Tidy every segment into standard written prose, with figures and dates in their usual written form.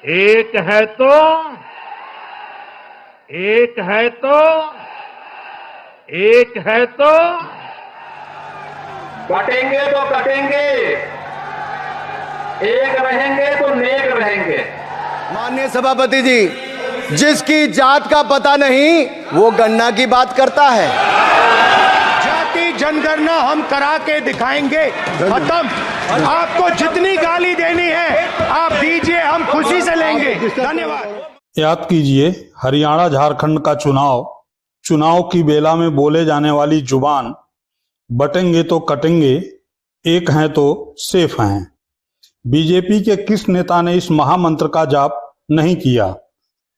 एक है तो एक है तो एक है तो कटेंगे तो कटेंगे, एक रहेंगे तो नेक रहेंगे। माननीय सभापति जी, जिसकी जात का पता नहीं वो गणना की बात करता है। जाति जनगणना हम करा के दिखाएंगे। खत्म। आपको जितनी गाली देनी है आप दीजिए, हम खुशी से लेंगे। धन्यवाद। याद कीजिए, हरियाणा झारखंड का चुनाव की बेला में बोले जाने वाली जुबान बटेंगे तो कटेंगे, एक हैं तो सेफ हैं। बीजेपी के किस नेता ने इस महामंत्र का जाप नहीं किया?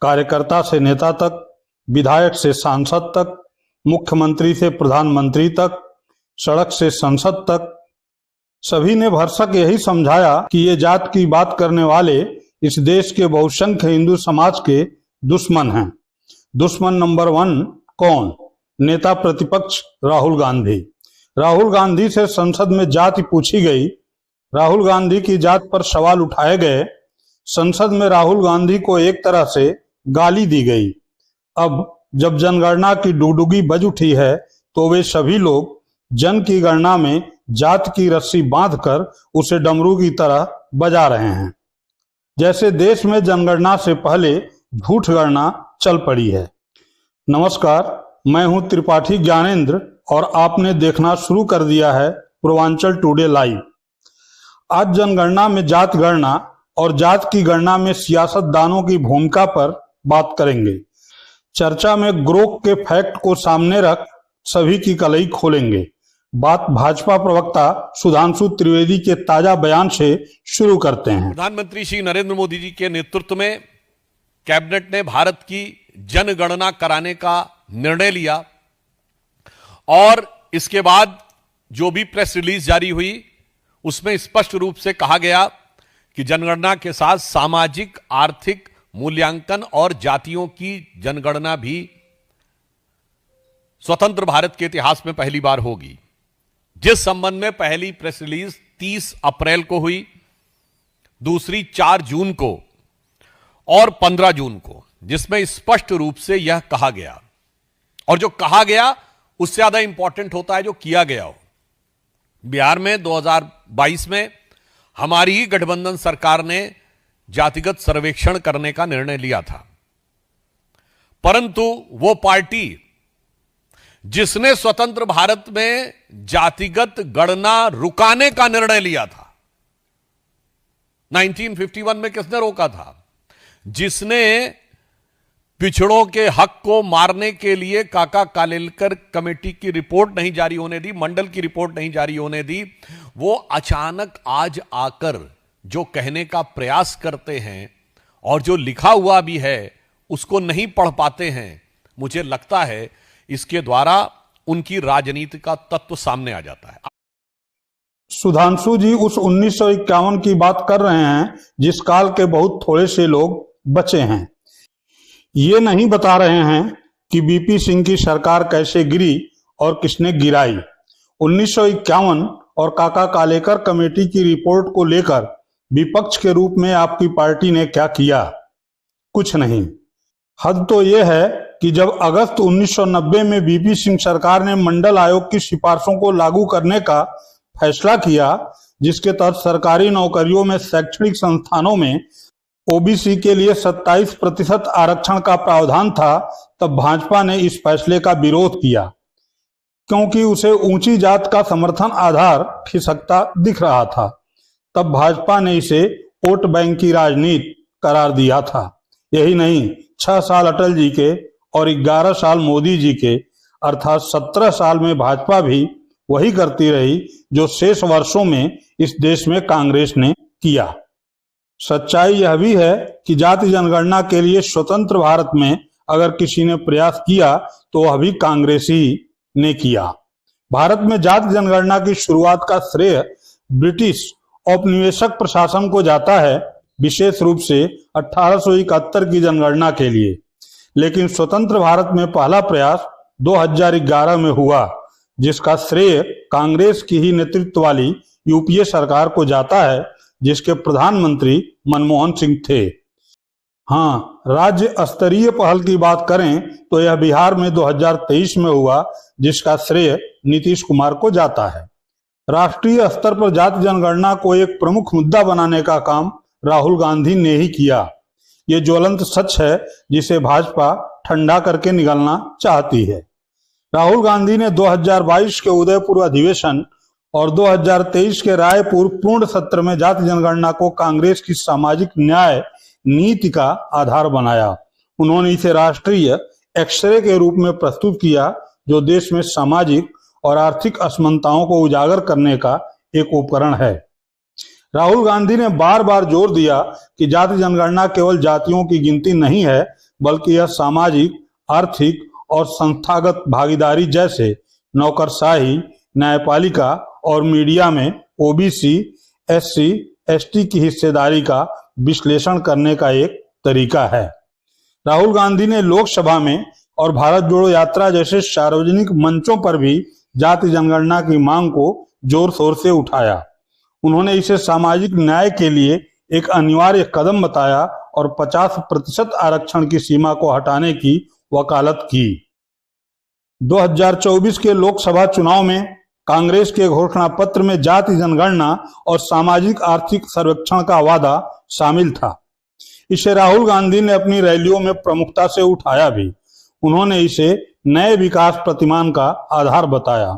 कार्यकर्ता से नेता तक, विधायक से सांसद तक, मुख्यमंत्री से प्रधानमंत्री तक, सड़क से संसद तक, सभी ने भरसक यही समझाया कि ये जात की बात करने वाले इस देश के बहुसंख्य हिंदू समाज के दुश्मन हैं। दुश्मन नंबर 1 कौन? नेता प्रतिपक्ष राहुल गांधी। राहुल गांधी से संसद में जाति पूछी गई, राहुल गांधी की जात पर सवाल उठाए गए, संसद में राहुल गांधी को एक तरह से गाली दी गई। अब जब जनगणना की डुगडुगी बज उठी है तो वे सभी लोग जन की गणना में जात की रस्सी बांधकर उसे डमरू की तरह बजा रहे हैं, जैसे देश में जनगणना से पहले झूठ गणना चल पड़ी है। नमस्कार, मैं हूं त्रिपाठी ज्ञानेंद्र और आपने देखना शुरू कर दिया है पूर्वांचल टुडे लाइव। आज जनगणना में जात गणना और जात की गणना में सियासतदानों की भूमिका पर बात करेंगे। चर्चा में ग्रोक के फैक्ट को सामने रख सभी की कलई खोलेंगे। बात भाजपा प्रवक्ता सुधांशु त्रिवेदी के ताजा बयान से शुरू करते हैं। प्रधानमंत्री श्री नरेंद्र मोदी जी के नेतृत्व में कैबिनेट ने भारत की जनगणना कराने का निर्णय लिया और इसके बाद जो भी प्रेस रिलीज जारी हुई उसमें स्पष्ट रूप से कहा गया कि जनगणना के साथ सामाजिक आर्थिक मूल्यांकन और जातियों की जनगणना भी स्वतंत्र भारत के इतिहास में पहली बार होगी, जिस संबंध में पहली प्रेस रिलीज 30 अप्रैल को हुई, दूसरी 4 जून को और 15 जून को, जिसमें स्पष्ट रूप से यह कहा गया। और जो कहा गया उससे ज्यादा इंपॉर्टेंट होता है जो किया गया हो। बिहार में 2022 में हमारी ही गठबंधन सरकार ने जातिगत सर्वेक्षण करने का निर्णय लिया था, परंतु वो पार्टी जिसने स्वतंत्र भारत में जातिगत गणना रुकाने का निर्णय लिया था, 1951 में किसने रोका था? जिसने पिछड़ों के हक को मारने के लिए काका कालेलकर कमेटी की रिपोर्ट नहीं जारी होने दी, मंडल की रिपोर्ट नहीं जारी होने दी, वो अचानक आज आकर जो कहने का प्रयास करते हैं और जो लिखा हुआ भी है उसको नहीं पढ़ पाते हैं। मुझे लगता है इसके द्वारा उनकी राजनीति का तत्व सामने आ जाता है। सुधांशु जी उस 1951 की बात कर रहे हैं जिस काल के बहुत थोड़े से लोग बचे हैं। ये नहीं बता रहे हैं कि बीपी सिंह की सरकार कैसे गिरी और किसने गिराई। 1951 और काका कालेकर कमेटी की रिपोर्ट को लेकर विपक्ष के रूप में आपकी पार्टी ने क्या किया? कुछ नहीं। हद तो यह है कि जब अगस्त 1990 में बीपी सिंह सरकार ने मंडल आयोग की सिफारिशों को लागू करने का फैसला किया, जिसके तहत सरकारी नौकरियों में शैक्षणिक संस्थानों में ओबीसी के लिए 27% आरक्षण का प्रावधान था, तब भाजपा ने इस फैसले का विरोध किया क्योंकि उसे ऊंची जात का समर्थन आधार खिसकता दिख रहा था। तब भाजपा ने इसे वोट बैंक की राजनीति करार दिया था। यही नहीं, 6 साल अटल जी के और 11 साल मोदी जी के, अर्थात 17 साल में भाजपा भी वही करती रही जो शेष वर्षों में इस देश में कांग्रेस ने किया। सच्चाई यह भी है कि जाति जनगणना के लिए स्वतंत्र भारत में अगर किसी ने प्रयास किया तो वह भी कांग्रेस ही ने किया। भारत में जाति जनगणना की शुरुआत का श्रेय ब्रिटिश औपनिवेशिक प्रशासन को जाता है, विशेष रूप से 1871 की जनगणना के लिए। लेकिन स्वतंत्र भारत में पहला प्रयास 2011 में हुआ, जिसका श्रेय कांग्रेस की ही नेतृत्व वाली यूपीए सरकार को जाता है, जिसके प्रधानमंत्री मनमोहन सिंह थे। हाँ, राज्य स्तरीय पहल की बात करें तो यह बिहार में 2023 में हुआ, जिसका श्रेय नीतीश कुमार को जाता है। राष्ट्रीय स्तर पर जाति जनगणना को एक प्रमुख मुद्दा बनाने का काम राहुल गांधी ने ही किया। ये ज्वलंत सच है जिसे भाजपा ठंडा करके निगलना चाहती है। राहुल गांधी ने 2022 के उदयपुर अधिवेशन और 2023 के रायपुर पूर्ण सत्र में जाति जनगणना को कांग्रेस की सामाजिक न्याय नीति का आधार बनाया। उन्होंने इसे राष्ट्रीय एक्सरे के रूप में प्रस्तुत किया, जो देश में सामाजिक और आर्थिक असमानताओं को उजागर करने का एक उपकरण है। राहुल गांधी ने बार बार जोर दिया कि जाति जनगणना केवल जातियों की गिनती नहीं है, बल्कि यह सामाजिक, आर्थिक और संस्थागत भागीदारी जैसे नौकरशाही, न्यायपालिका और मीडिया में ओबीसी, एससी, एसटी की हिस्सेदारी का विश्लेषण करने का एक तरीका है। राहुल गांधी ने लोकसभा में और भारत जोड़ो यात्रा जैसे सार्वजनिक मंचों पर भी जाति जनगणना की मांग को जोर शोर से उठाया। उन्होंने इसे सामाजिक न्याय के लिए एक अनिवार्य कदम बताया और 50% आरक्षण की सीमा को हटाने की वकालत की। 2024 के लोकसभा चुनाव में कांग्रेस के घोषणा पत्र में जाति जनगणना और सामाजिक आर्थिक सर्वेक्षण का वादा शामिल था। इसे राहुल गांधी ने अपनी रैलियों में प्रमुखता से उठाया भी। उन्होंने इसे नए विकास प्रतिमान का आधार बताया।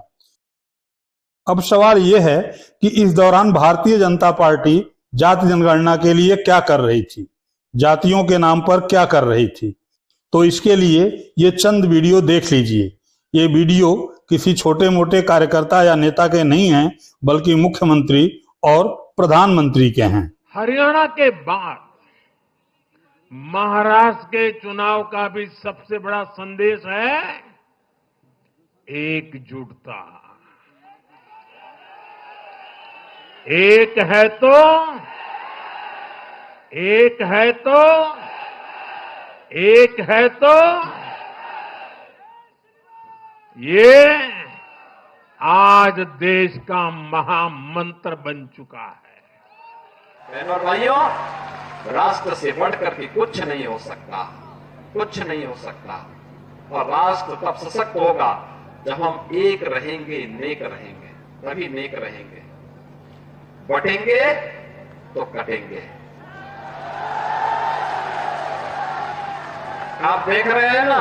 अब सवाल यह है कि इस दौरान भारतीय जनता पार्टी जाति जनगणना के लिए क्या कर रही थी, जातियों के नाम पर क्या कर रही थी। तो इसके लिए ये चंद वीडियो देख लीजिए। ये वीडियो किसी छोटे मोटे कार्यकर्ता या नेता के नहीं हैं, बल्कि मुख्यमंत्री और प्रधानमंत्री के हैं। हरियाणा के बाद महाराष्ट्र के चुनाव का भी सबसे बड़ा संदेश है एकजुटता। एक है तो एक है तो एक है तो ये आज देश का महामंत्र बन चुका है। बहनों और भाइयों, राष्ट्र से बढ़कर के कुछ नहीं हो सकता, कुछ नहीं हो सकता। और राष्ट्र तब सशक्त होगा जब हम एक रहेंगे, नेक रहेंगे, तभी नेक रहेंगे। बटेंगे तो कटेंगे। आप देख रहे हैं ना,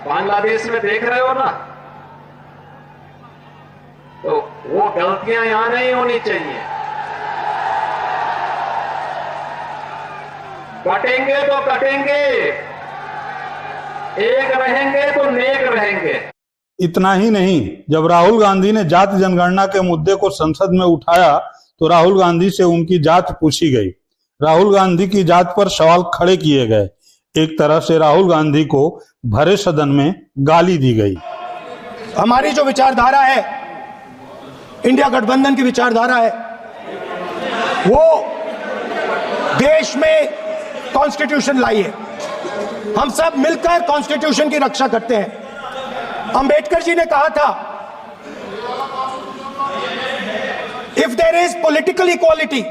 बांग्लादेश में देख रहे हो ना, तो वो गलतियां यहां नहीं होनी चाहिए। बटेंगे तो कटेंगे, एक रहेंगे तो नेक रहेंगे। इतना ही नहीं, जब राहुल गांधी ने जाति जनगणना के मुद्दे को संसद में उठाया तो राहुल गांधी से उनकी जात पूछी गई। राहुल गांधी की जात पर सवाल खड़े किए गए। एक तरह से राहुल गांधी को भरे सदन में गाली दी गई। हमारी जो विचारधारा है, इंडिया गठबंधन की विचारधारा है, वो देश में कॉन्स्टिट्यूशन लाई है। हम सब मिलकर कॉन्स्टिट्यूशन की रक्षा करते हैं। अंबेडकर जी ने कहा था, if there is political equality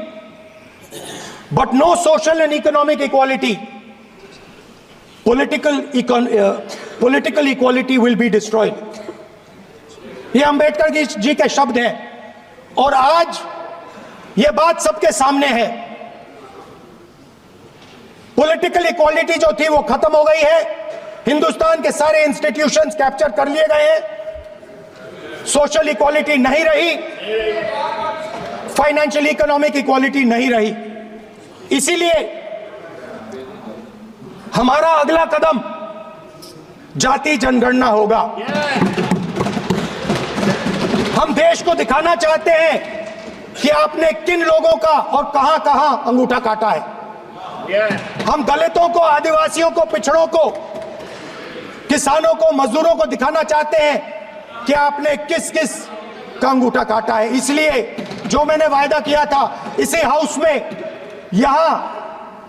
but no social and economic equality, political equality will be destroyed। ये अंबेडकर जी के शब्द हैं और आज ये बात सबके सामने है। पॉलिटिकल इक्वालिटी जो थी वो खत्म हो गई है। हिंदुस्तान के सारे इंस्टीट्यूशंस कैप्चर कर लिए गए हैं। सोशल इक्वालिटी नहीं रही, फाइनेंशियल इकोनॉमिक इक्वालिटी नहीं रही। इसीलिए हमारा अगला कदम जाति जनगणना होगा। हम देश को दिखाना चाहते हैं कि आपने किन लोगों का और कहां कहां अंगूठा काटा है। हम दलितों को, आदिवासियों को, पिछड़ों को, किसानों को, मजदूरों को दिखाना चाहते हैं कि आपने किस किस का अंगूठा काटा है। इसलिए जो मैंने वायदा किया था, इसी हाउस में यहां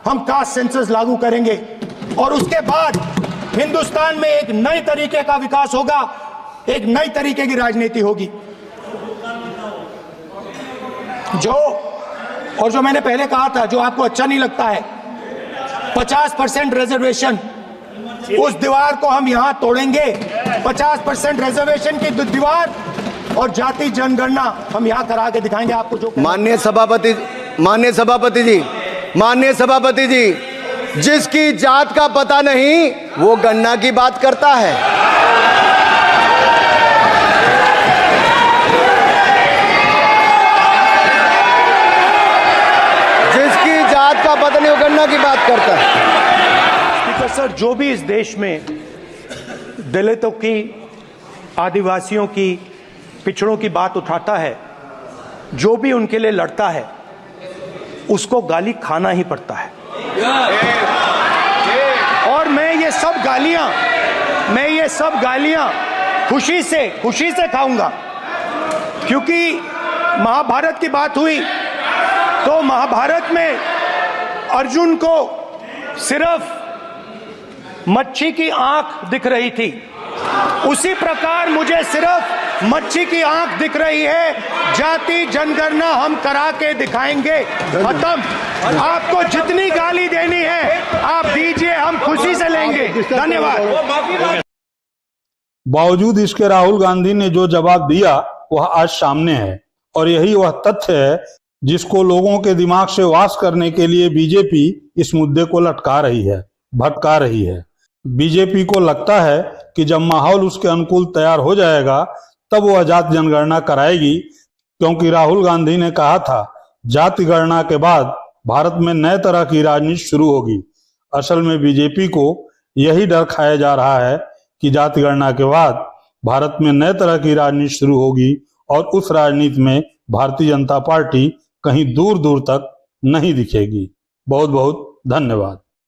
हम कास्ट सेंसस लागू करेंगे और उसके बाद हिंदुस्तान में एक नए तरीके का विकास होगा, एक नई तरीके की राजनीति होगी। जो मैंने पहले कहा था, जो आपको अच्छा नहीं लगता है, 50% रिजर्वेशन, उस दीवार को हम यहां तोड़ेंगे। 50% रिजर्वेशन की दीवार और जाति जनगणना हम यहां करा के दिखाएंगे आपको। जो माननीय सभापति जी, जिसकी जात का पता नहीं वो गणना की बात करता है। जिसकी जात का पता नहीं वो गणना की बात करता है। स्पीकर सर, जो भी इस देश में दलितों की, आदिवासियों की, पिछड़ों की बात उठाता है, जो भी उनके लिए लड़ता है, उसको गाली खाना ही पड़ता है। और मैं ये सब गालियां खुशी से खाऊंगा, क्योंकि महाभारत की बात हुई तो महाभारत में अर्जुन को सिर्फ मच्छी की आंख दिख रही थी, उसी प्रकार मुझे सिर्फ मच्छी की आंख दिख रही है। जाति जनगणना हम करा के दिखाएंगे। खत्म। आपको जितनी गाली देनी है आप दीजिए, हम खुशी से लेंगे। धन्यवाद। बावजूद इसके राहुल गांधी ने जो जवाब दिया वह आज सामने है, और यही वह तथ्य है जिसको लोगों के दिमाग से वास करने के लिए बीजेपी इस मुद्दे को लटका रही है, भटका रही है। बीजेपी को लगता है कि जब माहौल उसके अनुकूल तैयार हो जाएगा तब वह जाति जनगणना कराएगी, क्योंकि राहुल गांधी ने कहा था जाति गणना के बाद भारत में नए तरह की राजनीति शुरू होगी। असल में बीजेपी को यही डर खाया जा रहा है कि जाति गणना के बाद भारत में नए तरह की राजनीति शुरू होगी और उस राजनीति में भारतीय जनता पार्टी कहीं दूर दूर तक नहीं दिखेगी। बहुत बहुत धन्यवाद।